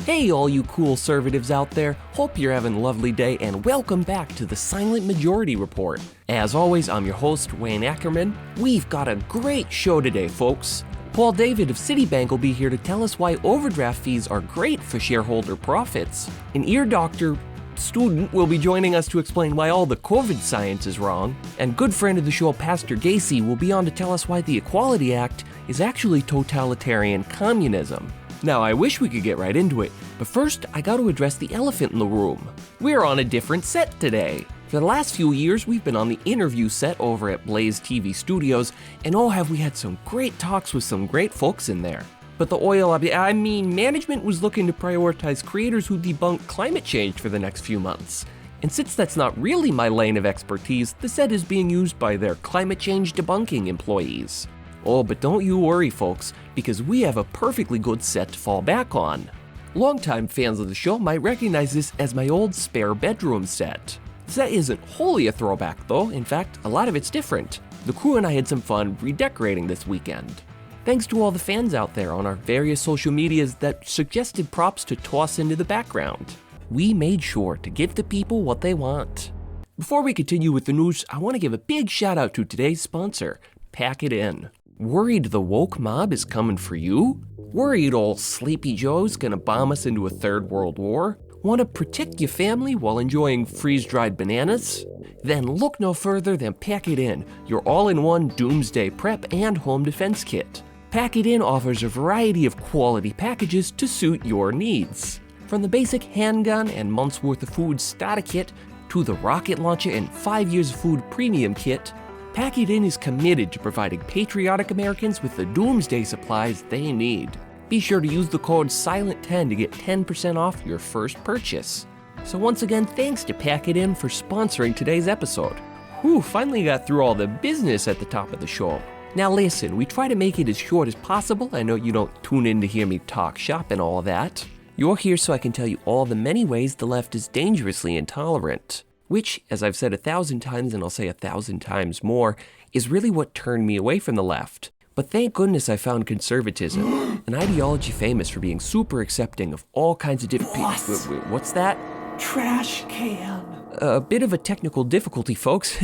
Hey all you cool conservatives out there, hope you're having a lovely day and welcome back to the Silent Majority Report. As always, I'm your host, Wayne Ackerman. We've got a great show today, folks. Paul David of Citibank will be here to tell us why overdraft fees are great for shareholder profits. An ear doctor student will be joining us to explain why all the COVID science is wrong. And good friend of the show, Pastor Gacy, will be on to tell us why the Equality Act is actually totalitarian communism. Now, I wish we could get right into it, but first, I got to address the elephant in the room. We're on a different set today. For the last few years, we've been on the interview set over at Blaze TV Studios, and oh, have we had some great talks with some great folks in there. But management was looking to prioritize creators who debunk climate change for the next few months. And since that's not really my lane of expertise, the set is being used by their climate change debunking employees. Oh, but don't you worry, folks, because we have a perfectly good set to fall back on. Longtime fans of the show might recognize this as my old spare bedroom set. The set isn't wholly a throwback, though. In fact, a lot of it's different. The crew and I had some fun redecorating this weekend. Thanks to all the fans out there on our various social medias that suggested props to toss into the background. We made sure to give the people what they want. Before we continue with the news, I want to give a big shout out to today's sponsor, Pack It In. Worried the woke mob is coming for you? Worried old Sleepy Joe's gonna bomb us into a third world war? Want to protect your family while enjoying freeze-dried bananas? Then look no further than Pack It In, your all-in-one doomsday prep and home defense kit. Pack It In offers a variety of quality packages to suit your needs. From the basic handgun and months worth of food starter kit, to the rocket launcher and 5 years of food premium kit, Pack It In is committed to providing patriotic Americans with the doomsday supplies they need. Be sure to use the code SILENT10 to get 10% off your first purchase. So once again, thanks to Pack It In for sponsoring today's episode. Whew, finally got through all the business at the top of the show. Now listen, we try to make it as short as possible. I know you don't tune in to hear me talk shop and all of that. You're here so I can tell you all the many ways the left is dangerously intolerant. Which, as I've said 1,000 times and I'll say 1,000 times more, is really what turned me away from the left. But thank goodness I found conservatism, an ideology famous for being super accepting of all kinds of different people. What's that? Trash can. A bit of a technical difficulty, folks.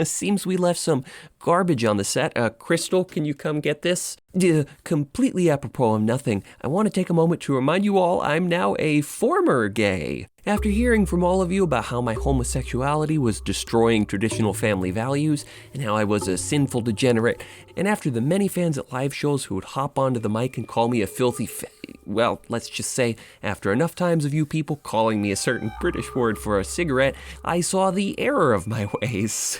Seems we left some garbage on the set. Crystal, can you come get this? Completely apropos of nothing, I want to take a moment to remind you all I'm now a former gay. After hearing from all of you about how my homosexuality was destroying traditional family values and how I was a sinful degenerate, and after the many fans at live shows who would hop onto the mic and call me a filthy well, let's just say, after enough times of you people calling me a certain British word for a cigarette, I saw the error of my ways.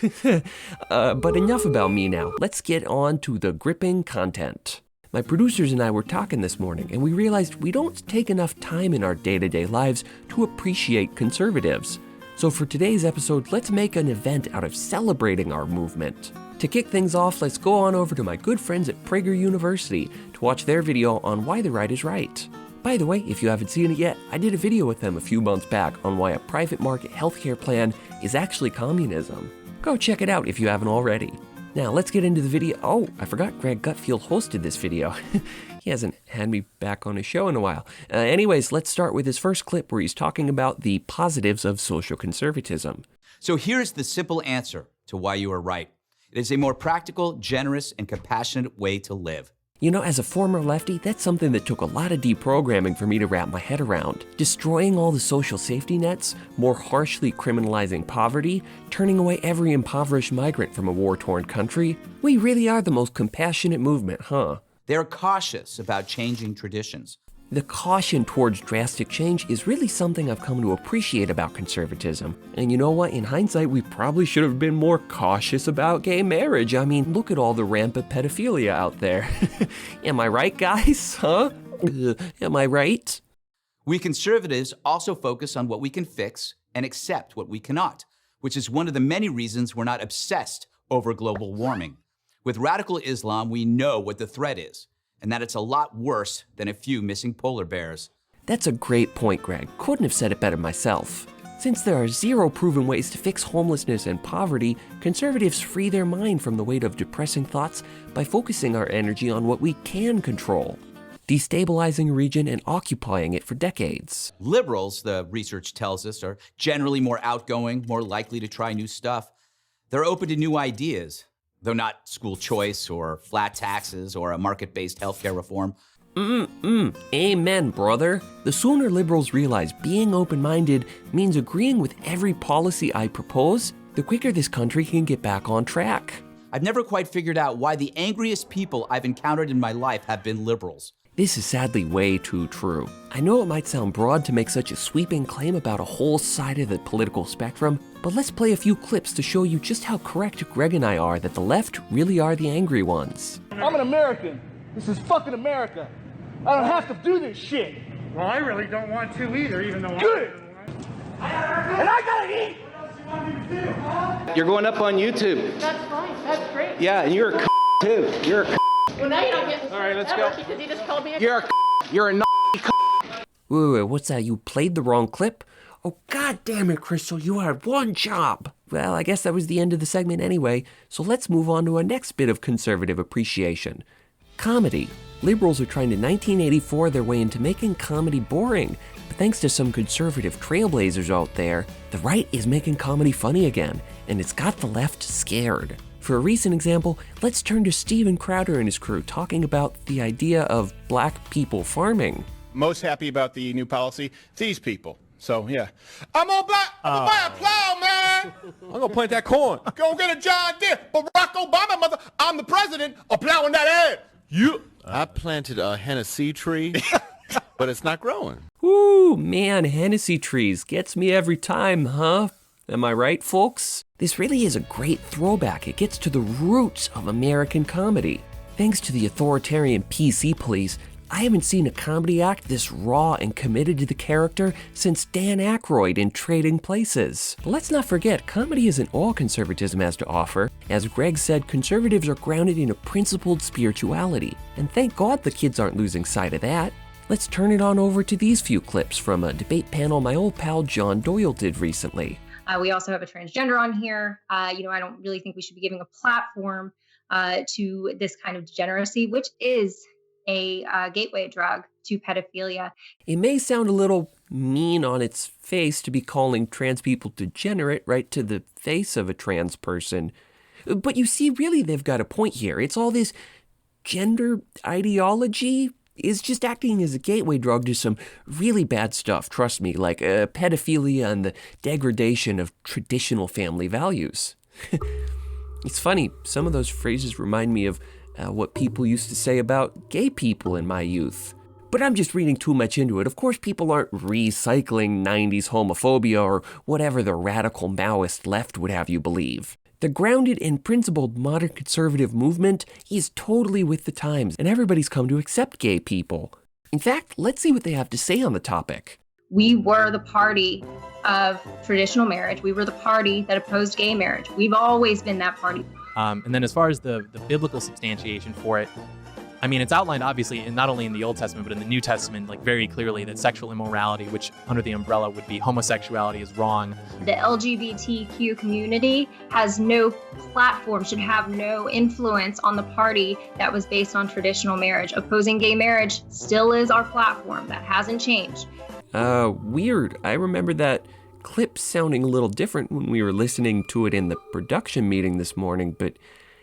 But enough about me now. Let's get on to the gripping content. My producers and I were talking this morning, and we realized we don't take enough time in our day-to-day lives to appreciate conservatives. So for today's episode, let's make an event out of celebrating our movement. To kick things off, let's go on over to my good friends at Prager University to watch their video on why the right is right. By the way, if you haven't seen it yet, I did a video with them a few months back on why a private market healthcare plan is actually communism. Go check it out if you haven't already. Now let's get into the video. Oh, I forgot Greg Gutfield hosted this video. He hasn't had me back on his show in a while. Anyways, let's start with his first clip where he's talking about the positives of social conservatism. So here's the simple answer to why you are right. It is a more practical, generous, and compassionate way to live. You know, as a former lefty, that's something that took a lot of deprogramming for me to wrap my head around. Destroying all the social safety nets, more harshly criminalizing poverty, turning away every impoverished migrant from a war-torn country. We really are the most compassionate movement, huh? They're cautious about changing traditions. The caution towards drastic change is really something I've come to appreciate about conservatism. And you know what? In hindsight, we probably should have been more cautious about gay marriage. I mean, look at all the rampant pedophilia out there. Am I right, guys? Huh? Am I right? We conservatives also focus on what we can fix and accept what we cannot, which is one of the many reasons we're not obsessed over global warming. With radical Islam, we know what the threat is, and that it's a lot worse than a few missing polar bears. That's a great point, Greg. Couldn't have said it better myself. Since there are zero proven ways to fix homelessness and poverty, conservatives free their mind from the weight of depressing thoughts by focusing our energy on what we can control. destabilizing a region and occupying it for decades. Liberals, the research tells us, are generally more outgoing, more likely to try new stuff. They're open to new ideas, though not school choice or flat taxes or a market-based healthcare reform. Amen, brother. The sooner liberals realize being open-minded means agreeing with every policy I propose, the quicker this country can get back on track. I've never quite figured out why the angriest people I've encountered in my life have been liberals. This is sadly way too true. I know it might sound broad to make such a sweeping claim about a whole side of the political spectrum, but let's play a few clips to show you just how correct Greg and I are that the left really are the angry ones. I'm an American. This is fucking America. I don't have to do this shit. Well, I really don't want to either, even though Good. And I gotta eat. You're going up on YouTube. That's fine. That's great. Yeah, and you're a too. You're a Well, now you don't get this. All right, let's ever go. Because you just called me a You're a You're a Wait, what's that? You played the wrong clip? Oh, god damn it, Crystal, you had one job. Well, I guess that was the end of the segment anyway, so let's move on to our next bit of conservative appreciation. Comedy. Liberals are trying to 1984 their way into making comedy boring, but thanks to some conservative trailblazers out there, the right is making comedy funny again, and it's got the left scared. For a recent example, let's turn to Steven Crowder and his crew talking about the idea of black people farming. Most happy about the new policy, these people. So, yeah. I'm gonna buy a plow, man! I'm gonna plant that corn. Go get a John Deere. Barack Obama, mother, I'm the president of plowing that ad. You. I planted a Hennessy tree, but it's not growing. Ooh, man, Hennessy trees gets me every time, huh? Am I right, folks? This really is a great throwback. It gets to the roots of American comedy. Thanks to the authoritarian PC police, I haven't seen a comedy act this raw and committed to the character since Dan Aykroyd in Trading Places. But let's not forget, comedy isn't all conservatism has to offer. As Greg said, conservatives are grounded in a principled spirituality, and thank God the kids aren't losing sight of that. Let's turn it on over to these few clips from a debate panel my old pal John Doyle did recently. We also have a transgender on here. I don't really think we should be giving a platform to this kind of degeneracy, which is a gateway drug to pedophilia. It may sound a little mean on its face to be calling trans people degenerate right to the face of a trans person, but you see, really they've got a point here. It's all this gender ideology is just acting as a gateway drug to some really bad stuff, trust me, like pedophilia and the degradation of traditional family values. It's funny, some of those phrases remind me of what people used to say about gay people in my youth. But I'm just reading too much into it. Of course, people aren't recycling 90s homophobia or whatever the radical Maoist left would have you believe. The grounded and principled modern conservative movement is totally with the times, and everybody's come to accept gay people. In fact, let's see what they have to say on the topic. We were the party of traditional marriage. We were the party that opposed gay marriage. We've always been that party. And then as far as the biblical substantiation for it, I mean, it's outlined obviously in not only in the Old Testament, but in the New Testament, like very clearly that sexual immorality, which under the umbrella would be homosexuality, is wrong. The LGBTQ community has no platform, should have no influence on the party that was based on traditional marriage. Opposing gay marriage still is our platform. That hasn't changed. Weird. I remember that clip sounding a little different when we were listening to it in the production meeting this morning, but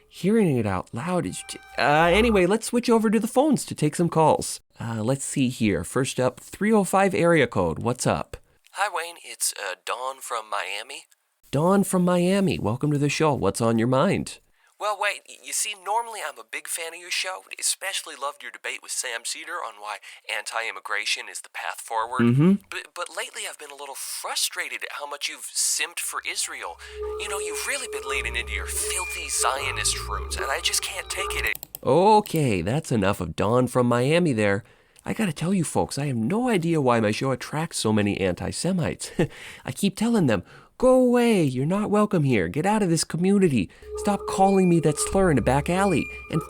hearing it out loud is... Anyway, let's switch over to the phones to take some calls. Let's see here. First up, 305 area code. What's up? Hi, Wayne. It's Dawn from Miami. Dawn from Miami. Welcome to the show. What's on your mind? Well, wait, you see, normally I'm a big fan of your show. Especially loved your debate with Sam Cedar on why anti-immigration is the path forward. Mm-hmm. But lately I've been a little frustrated at how much you've simped for Israel. You know, you've really been leaning into your filthy Zionist roots, and I just can't take it. Okay, that's enough of Dawn from Miami there. I gotta tell you folks, I have no idea why my show attracts so many anti-Semites. I keep telling them, go away, you're not welcome here, get out of this community, stop calling me that slur in a back alley,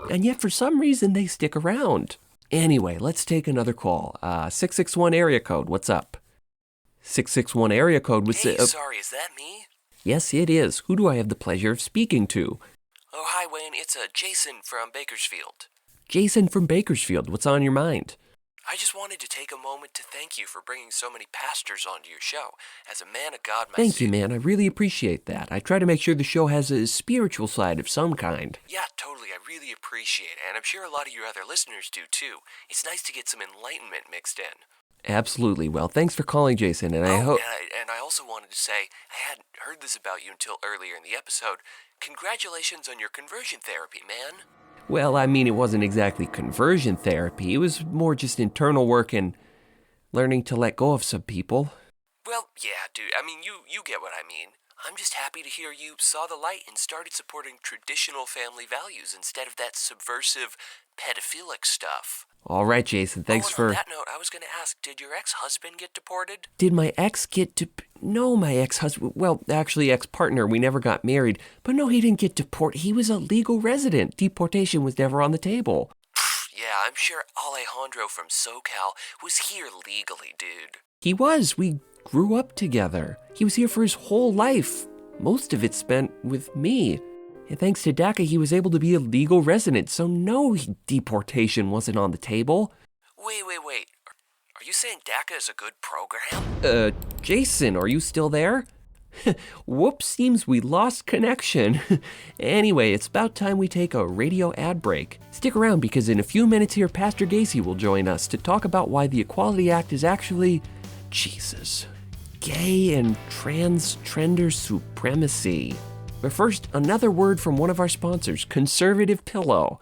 and yet for some reason they stick around. Anyway, let's take another call. 661 area code, what's up? 661 area code, what's Hey, sorry, is that me? Yes, it is. Who do I have the pleasure of speaking to? Oh, hi, Wayne, it's Jason from Bakersfield. Jason from Bakersfield, what's on your mind? I just wanted to take a moment to thank you for bringing so many pastors onto your show. As a man of God myself... Thank you, man. I really appreciate that. I try to make sure the show has a spiritual side of some kind. Yeah, totally. I really appreciate it, and I'm sure a lot of your other listeners do, too. It's nice to get some enlightenment mixed in. Absolutely. Well, thanks for calling, Jason, and I hope... And I also wanted to say, I hadn't heard this about you until earlier in the episode. Congratulations on your conversion therapy, man. Well, I mean, it wasn't exactly conversion therapy. It was more just internal work and learning to let go of some people. Well, yeah, dude. I mean, you get what I mean. I'm just happy to hear you saw the light and started supporting traditional family values instead of that subversive, pedophilic stuff. All right, Jason, thanks for... On that note, I was going to ask, did your ex-husband get deported? Did my ex get No, my ex-husband... Well, actually, ex-partner. We never got married. But no, he didn't get deported. He was a legal resident. Deportation was never on the table. Yeah, I'm sure Alejandro from SoCal was here legally, dude. He was. We grew up together. He was here for his whole life. Most of it spent with me. And thanks to DACA, he was able to be a legal resident, so no, deportation wasn't on the table. Wait. Are you saying DACA is a good program? Jason, are you still there? Whoops, seems we lost connection. Anyway, it's about time we take a radio ad break. Stick around because in a few minutes here, Pastor Gacy will join us to talk about why the Equality Act is actually, gay and transgender supremacy. But first, another word from one of our sponsors, Conservative Pillow.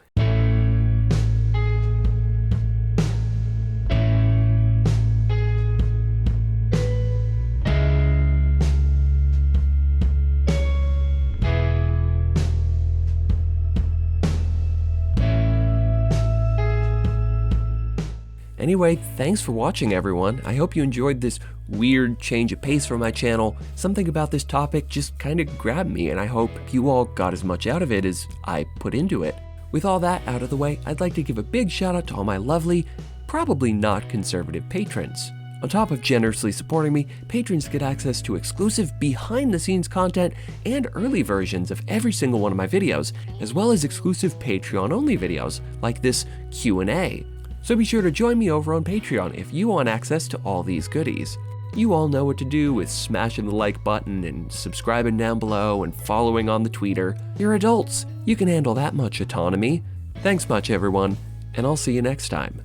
Anyway, thanks for watching, everyone. I hope you enjoyed this weird change of pace for my channel. Something about this topic just kind of grabbed me, and I hope you all got as much out of it as I put into it. With all that out of the way, I'd like to give a big shout out to all my lovely, probably not conservative patrons. On top of generously supporting me, patrons get access to exclusive behind-the-scenes content and early versions of every single one of my videos, as well as exclusive Patreon-only videos, like this Q&A. So be sure to join me over on Patreon if you want access to all these goodies. You all know what to do with smashing the like button and subscribing down below and following on the Twitter. You're adults. You can handle that much autonomy. Thanks much, everyone, and I'll see you next time.